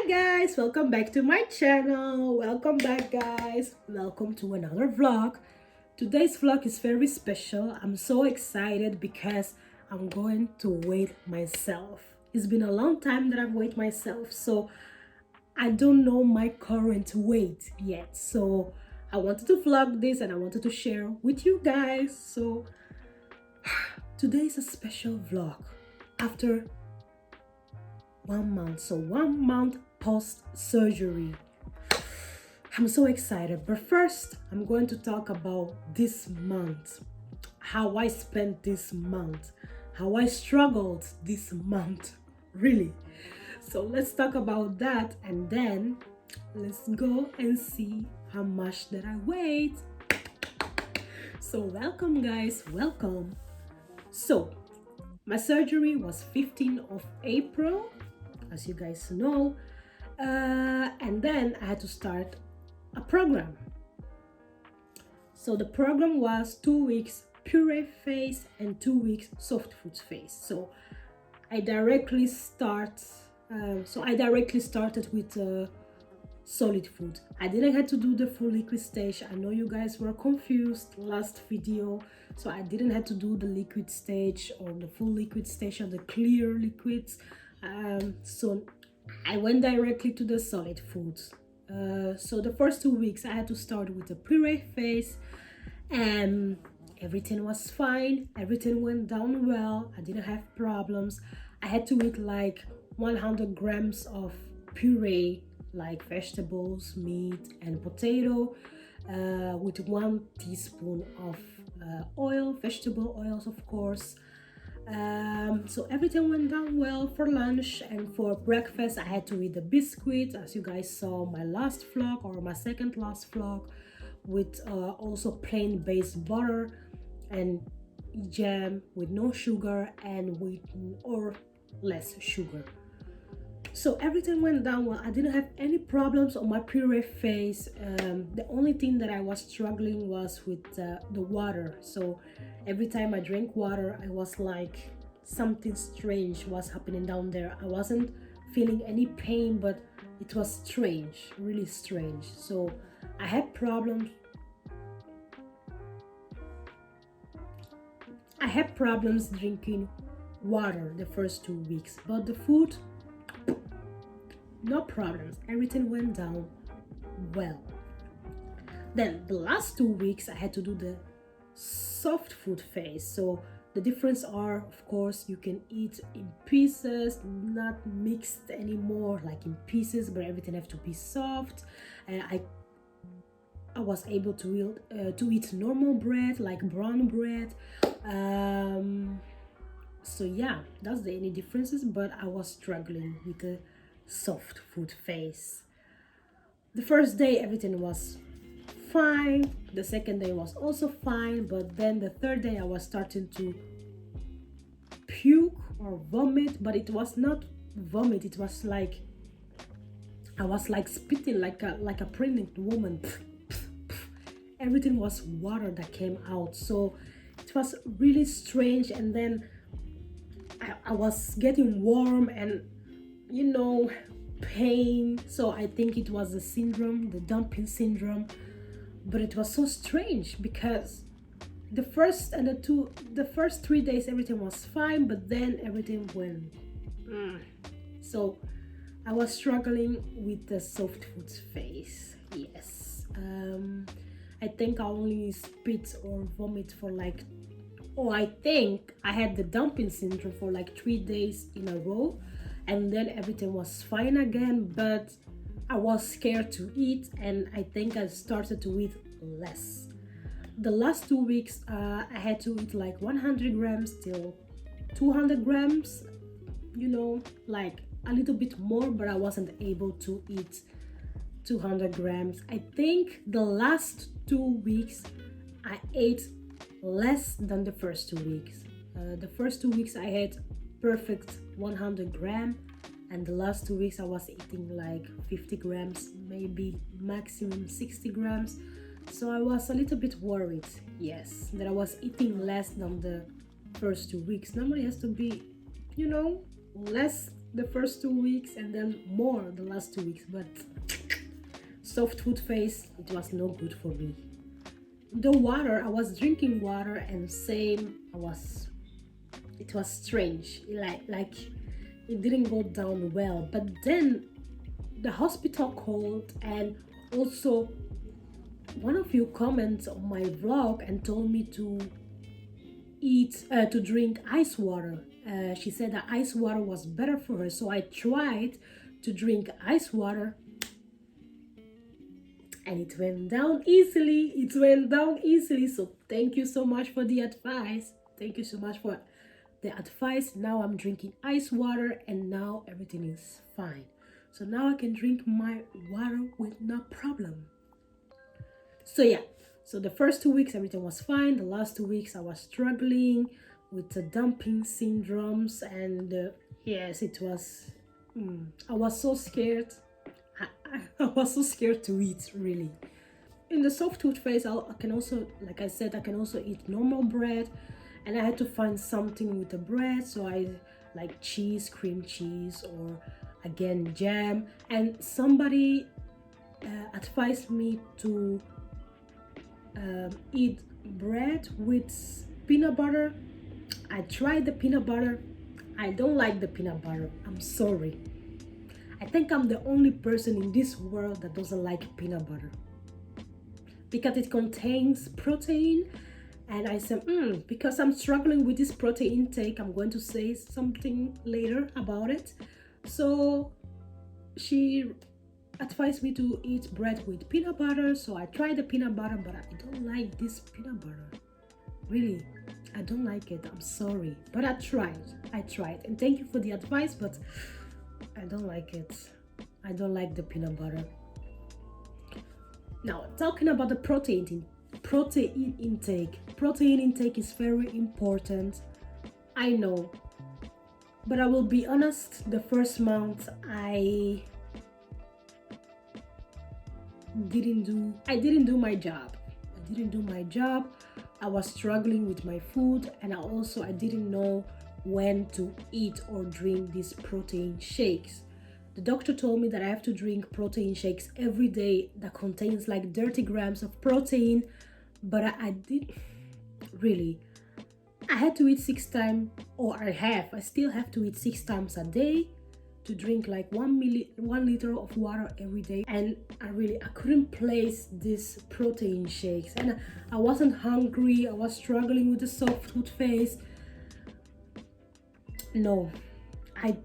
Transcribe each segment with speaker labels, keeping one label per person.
Speaker 1: Guys, welcome back to my channel. Welcome back guys. Welcome to another vlog. Today's vlog is very special. I'm so excited because I'm going to weigh myself. It's been a long time that I've weighed myself, so I don't know my current weight yet. So I wanted to vlog this and I wanted to share with you guys. So today is a special vlog after 1 month. So 1 month post surgery. I'm so excited, but first I'm going to talk about this month, how I spent this month, how I struggled this month, really. So let's talk about that and then let's go and see how much that I weighed. So welcome guys, welcome. So my surgery was 15th of April, as you guys know, and then I had to start a program. So the program was 2 weeks puree phase and 2 weeks soft food phase. So I directly started with solid food. I didn't have to do the full liquid stage. I know you guys were confused last video, so I didn't have to do the liquid stage or the full liquid stage or the clear liquids. So I went directly to the solid foods. So the first 2 weeks I had to start with the puree phase and everything was fine. Everything went down well. I didn't have problems. I had to eat like 100 grams of puree, like vegetables, meat and potato, with 1 teaspoon of oil, vegetable oils of course. So everything went down well for lunch, and for breakfast I had to eat the biscuit, as you guys saw my last vlog or my second last vlog, with also plain based butter and jam with no sugar and with or less sugar. So everything went down well. I didn't have any problems on my puree phase. The only thing that I was struggling was with the water. So every time I drank water, I was like something strange was happening down there. I wasn't feeling any pain, but it was strange, really strange. So I had problems. I had problems drinking water the first 2 weeks, but the food, no problems. Everything went down well. Then the last 2 weeks I had to do the soft food phase. So the difference are, of course, you can eat in pieces, not mixed anymore like in pieces, but everything have to be soft. I was able to eat normal bread, like brown bread. So yeah, that's the only differences, but I was struggling with the soft food phase. The first day everything was fine, the second day was also fine, but then the third day I was starting to puke or vomit, but it was not vomit, it was like I was like spitting like a pregnant woman. Everything was water that came out, so it was really strange. And then I was getting warm and pain. So I think it was the syndrome, the dumping syndrome. But it was so strange because the first 3 days everything was fine, but then everything went so I was struggling with the soft foods phase. Yes. I think I only spit or vomit for like, I think I had the dumping syndrome for like 3 days in a row, and then everything was fine again, but I was scared to eat, and I think I started to eat less. The last 2 weeks I had to eat like 100 grams till 200 grams, like a little bit more, but I wasn't able to eat 200 grams. I think the last 2 weeks I ate less than the first 2 weeks. The first 2 weeks I had perfect 100 grams, and the last 2 weeks I was eating like 50 grams, maybe maximum 60 grams. So I was a little bit worried, yes, that I was eating less than the first 2 weeks. Normally it has to be, less the first 2 weeks, and then more the last 2 weeks. But soft food phase, it was no good for me. The water, I was drinking water, and same, it was strange, like it didn't go down well. But then the hospital called, and also one of you commented on my vlog and told me to drink ice water. She said that ice water was better for her, so I tried to drink ice water, and it went down easily. So thank you so much for the advice. Now I'm drinking ice water, and now everything is fine. So now I can drink my water with no problem. So yeah, so the first 2 weeks everything was fine. The last 2 weeks I was struggling with the dumping syndromes, and yes, it was I was so scared. I was so scared to eat, really. In the soft food phase, I can also, like I said, I can also eat normal bread, and I had to find something with the bread. So I like cheese, cream cheese, or again jam. And somebody advised me to eat bread with peanut butter. I tried the peanut butter. I don't like the peanut butter. I'm sorry. I think I'm the only person in this world that doesn't like peanut butter, because it contains protein. And I said, because I'm struggling with this protein intake, I'm going to say something later about it. So she advised me to eat bread with peanut butter. So I tried the peanut butter, but I don't like this peanut butter. Really, I don't like it. I'm sorry. But I tried. And thank you for the advice, but I don't like it. I don't like the peanut butter. Now, talking about the protein intake. Protein intake is very important, I know. But I will be honest, the first month I didn't do my job. I was struggling with my food, and I didn't know when to eat or drink these protein shakes. The doctor told me that I have to drink protein shakes every day that contains like 30 grams of protein, but I had to eat 6 times, I still have to eat 6 times a day to drink like 1 liter of water every day. And I couldn't place these protein shakes, and I wasn't hungry. I was struggling with the soft food phase. No, I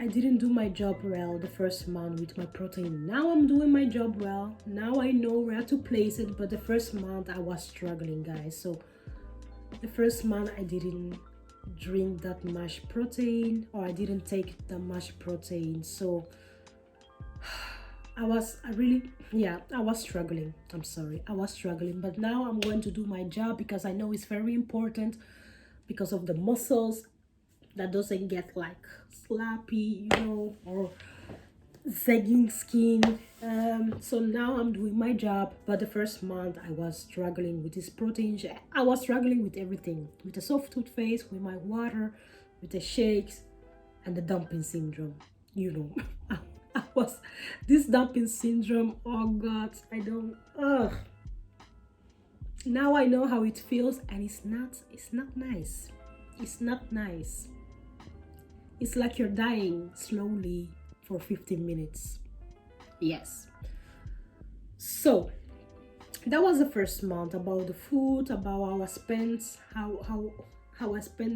Speaker 1: didn't do my job well the first month with my protein. Now I'm doing my job well. Now I know where to place it, but the first month I was struggling, guys. So the first month I didn't drink that much protein, or I didn't take that much protein. So I was struggling. I'm sorry, I was struggling. But now I'm going to do my job, because I know it's very important, because of the muscles that doesn't get like slappy, or sagging skin. So now I'm doing my job. But the first month I was struggling with this protein shake. I was struggling with everything, with the soft food phase, with my water, with the shakes, and the dumping syndrome. I was this dumping syndrome. Oh God, now I know how it feels, and it's not nice. It's not nice. It's like you're dying slowly for 15 minutes. Yes. So that was the first month, about the food, about how I spent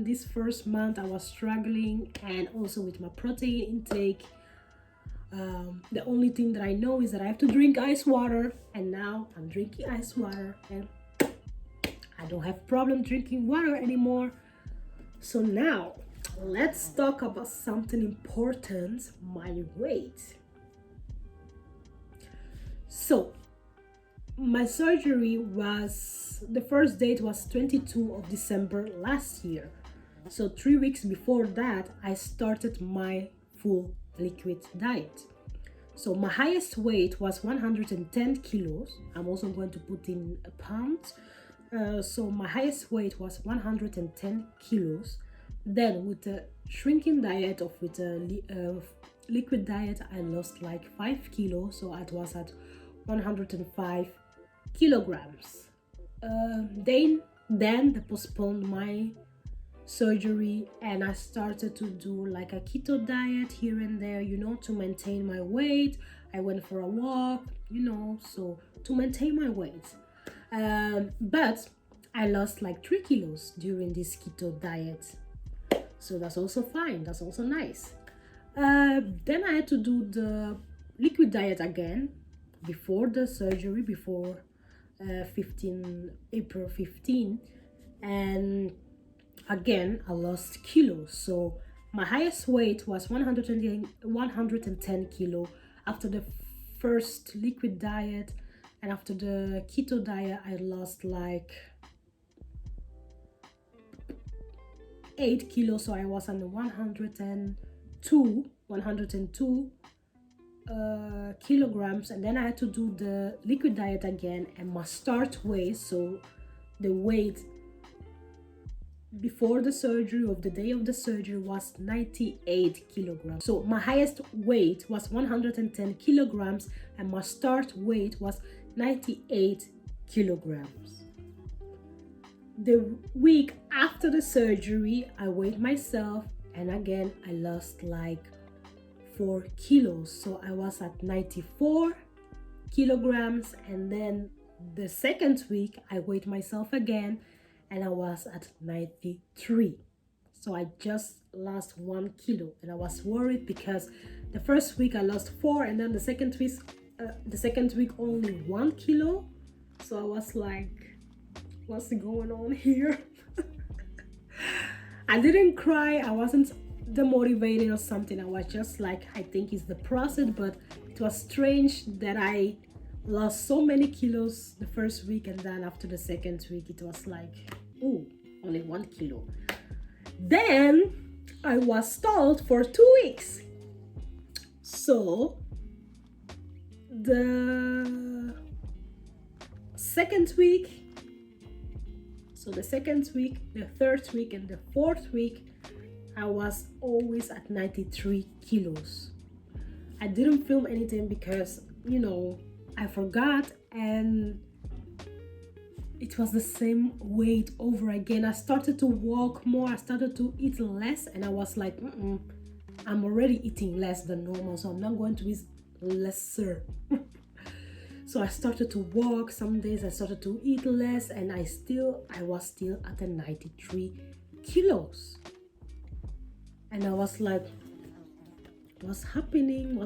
Speaker 1: this first month. I was struggling, and also with my protein intake. The only thing that I know is that I have to drink ice water, and now I'm drinking ice water, and I don't have problem drinking water anymore. So now let's talk about something important, my weight. So my surgery the first date was 22 of December last year. So 3 weeks before that, I started my full liquid diet. So my highest weight was 110 kilos. I'm also going to put in pounds. So my highest weight was 110 kilos. Then with the shrinking diet of with a liquid diet, I lost like 5 kilos, so I was at 105 kilograms. Then they postponed my surgery, and I started to do like a keto diet here and there, to maintain my weight. I went for a walk, so to maintain my weight. But I lost like 3 kilos during this keto diet, so that's also fine, that's also nice. Then I had to do the liquid diet again before the surgery, before April 15, and again I lost kilos. So my highest weight was 110 kilo after the first liquid diet, and after the keto diet I lost like 8 kilos. So I was on the 102 kilograms, and then I had to do the liquid diet again, and my start weight, so the weight before the surgery, of the day of the surgery, was 98 kilograms. So my highest weight was 110 kilograms, and my start weight was 98 kilograms. The week after the surgery, I weighed myself, and again I lost like 4 kilos. So I was at 94 kilograms, and then the second week I weighed myself again, and I was at 93. So I just lost 1 kilo, and I was worried because the first week I lost 4, and then the second week only 1 kilo. So I was like, what's going on here? I didn't cry, I wasn't demotivated or something. I was just like, I think it's the process, but it was strange that I lost so many kilos the first week, and then after the second week it was like, oh, only 1 kilo. Then I was stalled for 2 weeks. So the second week, the third week, and the fourth week, I was always at 93 kilos. I didn't film anything because, I forgot, and it was the same weight over again. I started to walk more, I started to eat less, and I was like, I'm already eating less than normal, so I'm not going to eat lesser. So I started to walk. Some days I started to eat less, and I was still at the 93 kilos. And I was like, what's happening?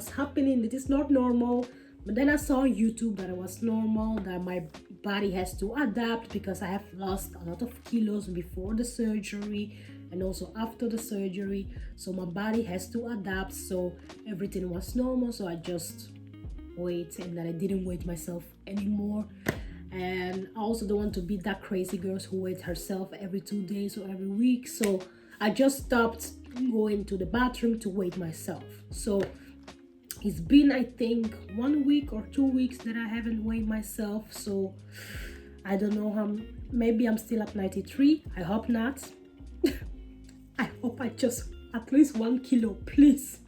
Speaker 1: It is not normal. But then I saw on YouTube that it was normal, that my body has to adapt because I have lost a lot of kilos before the surgery and also after the surgery. So my body has to adapt. So everything was normal. So I just wait, and then I didn't weigh myself anymore. And I also don't want to be that crazy girl who weighs herself every 2 days or every week. So I just stopped going to the bathroom to weigh myself. So it's been, I think, 1 week or 2 weeks that I haven't weighed myself. So I don't know how, maybe I'm still at 93. I hope not. I hope I just at least 1 kilo, please.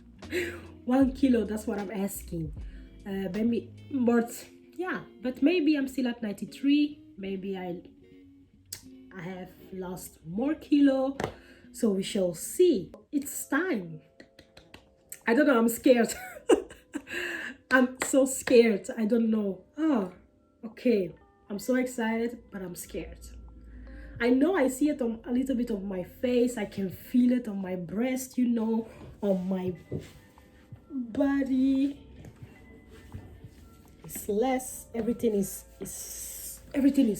Speaker 1: 1 kilo, that's what I'm asking. But maybe I'm still at 93. Maybe I have lost more kilo. So we shall see. It's time. I don't know, I'm scared. I'm so scared. I don't know. Oh, okay. I'm so excited, but I'm scared. I know I see it on a little bit of my face. I can feel it on my breast, on my body. It's less. Everything is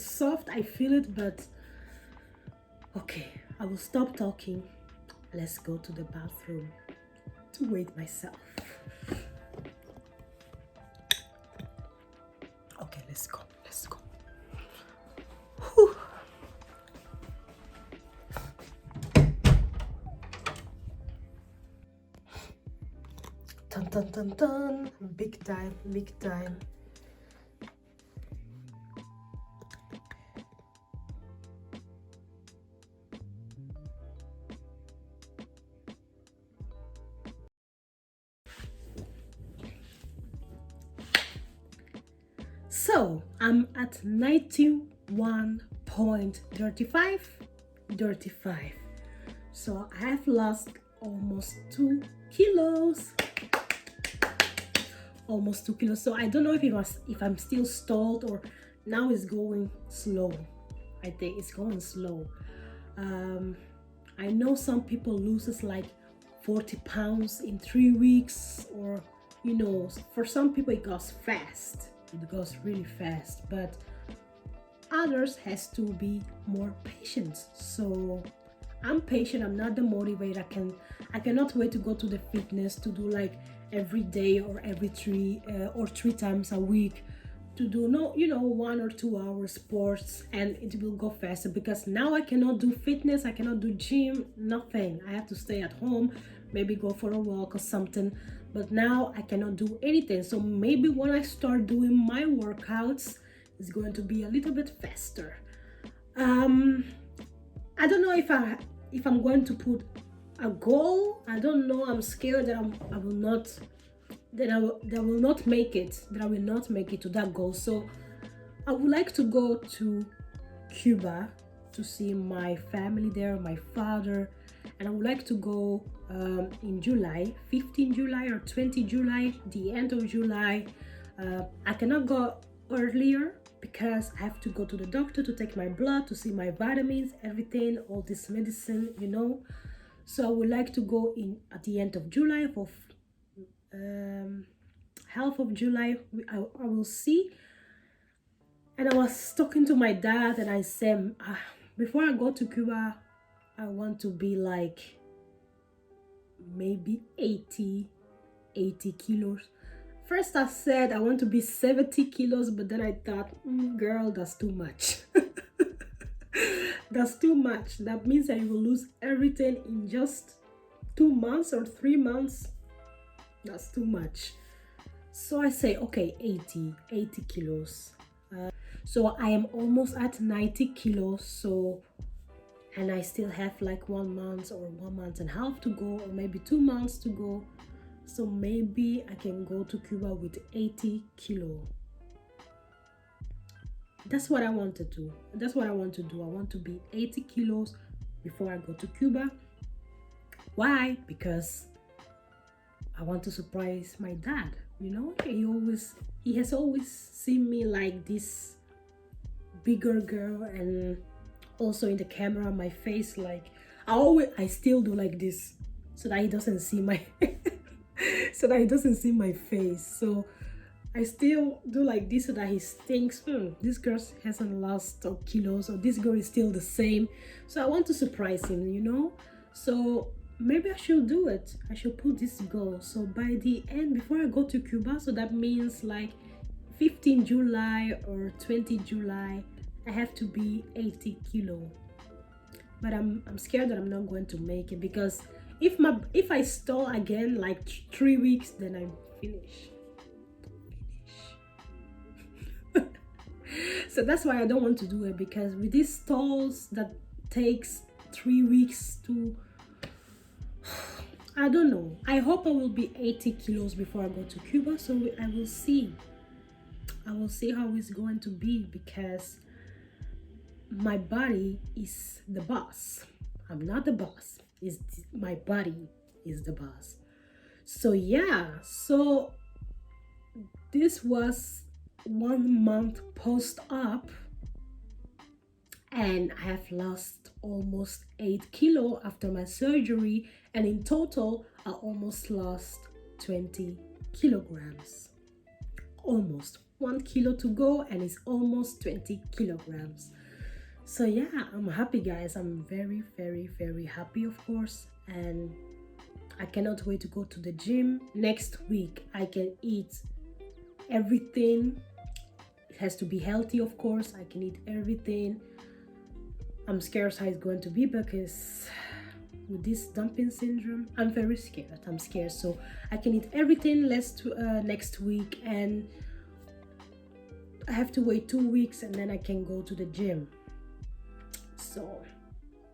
Speaker 1: soft. I feel it, but okay. I will stop talking. Let's go to the bathroom to weigh myself. Okay, let's go. Whew. Dun dun dun dun. Big time. So I'm at 91.35. So I have lost almost 2 kilos. Almost 2 kilos. So I don't know if I'm still stalled or now it's going slow. I think it's going slow. I know some people loses like 40 pounds in 3 weeks, or you know, for some people it goes fast. It goes really fast, but others has to be more patient. So I'm patient. I'm not the motivator. I cannot wait to go to the fitness to do like every day or every 3 times a week, to do 1 or 2 hours sports, and it will go faster, because now I cannot do fitness, I cannot do gym, nothing. I have to stay at home, maybe go for a walk or something, but now I cannot do anything. So maybe when I start doing my workouts, it's going to be a little bit faster. I don't know if I'm going to put a goal. I don't know. I'm scared that I will not make it to that goal. So I would like to go to Cuba to see my family there, my father, and I would like to go in July, 15 July or 20 July, the end of July. I cannot go earlier because I have to go to the doctor to take my blood, to see my vitamins, everything, all this medicine, you know. So I would like to go in at the end of July, for half of July. I will see. And I was talking to my dad and I said, before I go to Cuba, I want to be like maybe 80 kilos. First I said I want to be 70 kilos, but then I thought, girl, that's too much. That's too much. That means that you will lose everything in just 2 months or 3 months. That's too much. So I say, okay, 80 kilos. So I am almost at 90 kilos. So, and I still have like 1 month or 1 month and a half to go, or maybe 2 months to go. So maybe I can go to Cuba with 80 kilo. That's what I want to do. That's what I want to do. I want to be 80 kilos before I go to Cuba. Why? Because I want to surprise my dad. You know, he has always seen me like this bigger girl, and also in the camera, my face, like I still do like this so that he doesn't see my so that he doesn't see my face. So I still do like this so that he thinks, this girl hasn't lost kilos, or this girl is still the same. So I want to surprise him, you know. So maybe I should do it. I should put this goal. So by the end, before I go to Cuba, so that means like 15 July or 20 July, I have to be 80 kilo. But I'm scared that I'm not going to make it, because if I stall again like 3 weeks, then I'm finished. So that's why I don't want to do it, because with these stalls that takes 3 weeks to, I don't know. I hope I will be 80 kilos before I go to Cuba. So I will see. I will see how it's going to be, because my body is the boss. I'm not the boss. My body is the boss. So yeah, so this was 1 month post-op, and I have lost almost 8 kilo after my surgery, and in total I almost lost 20 kilograms. Almost 1 kilo to go, and it's almost 20 kilograms. So yeah, I'm happy, guys. I'm very, very, very happy, of course, and I cannot wait to go to the gym. Next week I can eat everything. It has to be healthy, of course. I can eat everything. I'm scared how it's going to be, because with this dumping syndrome, I'm very scared. I'm scared. So I can eat everything next week, and I have to wait 2 weeks, and then I can go to the gym. So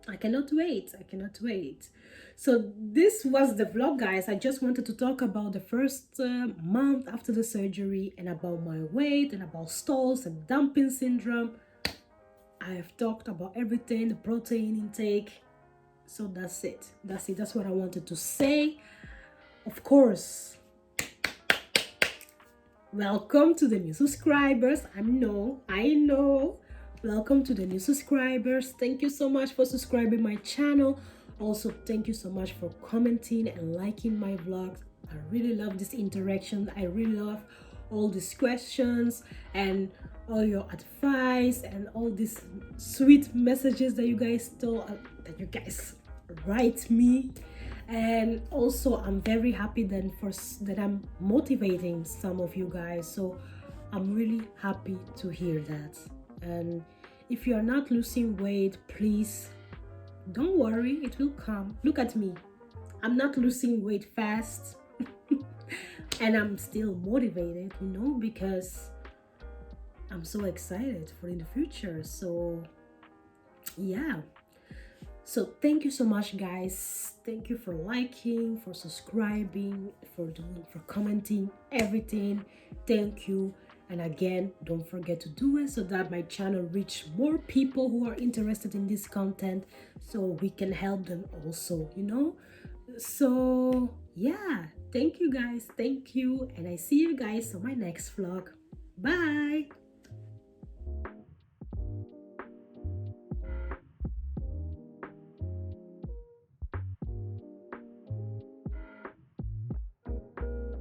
Speaker 1: I cannot wait. I cannot wait. So this was the vlog, guys. I just wanted to talk about the first month after the surgery and about my weight and about stalls and dumping syndrome. I've talked about everything, the protein intake. So that's it. That's it. That's what I wanted to say. Of course, welcome to the new subscribers. I know. Welcome to the new subscribers. Thank you so much for subscribing my channel. Also, thank you so much for commenting and liking my vlogs. I really love this interaction. I really love all these questions and all your advice and all these sweet messages that you guys write me. And also I'm very happy that I'm motivating some of you guys, so I'm really happy to hear that. And if you are not losing weight, please don't worry, it will come. Look at me, I'm not losing weight fast and I'm still motivated, because I'm so excited for in the future. So yeah. So thank you so much, guys. Thank you for liking, for subscribing, for commenting, everything. Thank you. And again, don't forget to do it so that my channel reach more people who are interested in this content, so we can help them also, So yeah, thank you guys. Thank you. And I see you guys on my next vlog. Bye.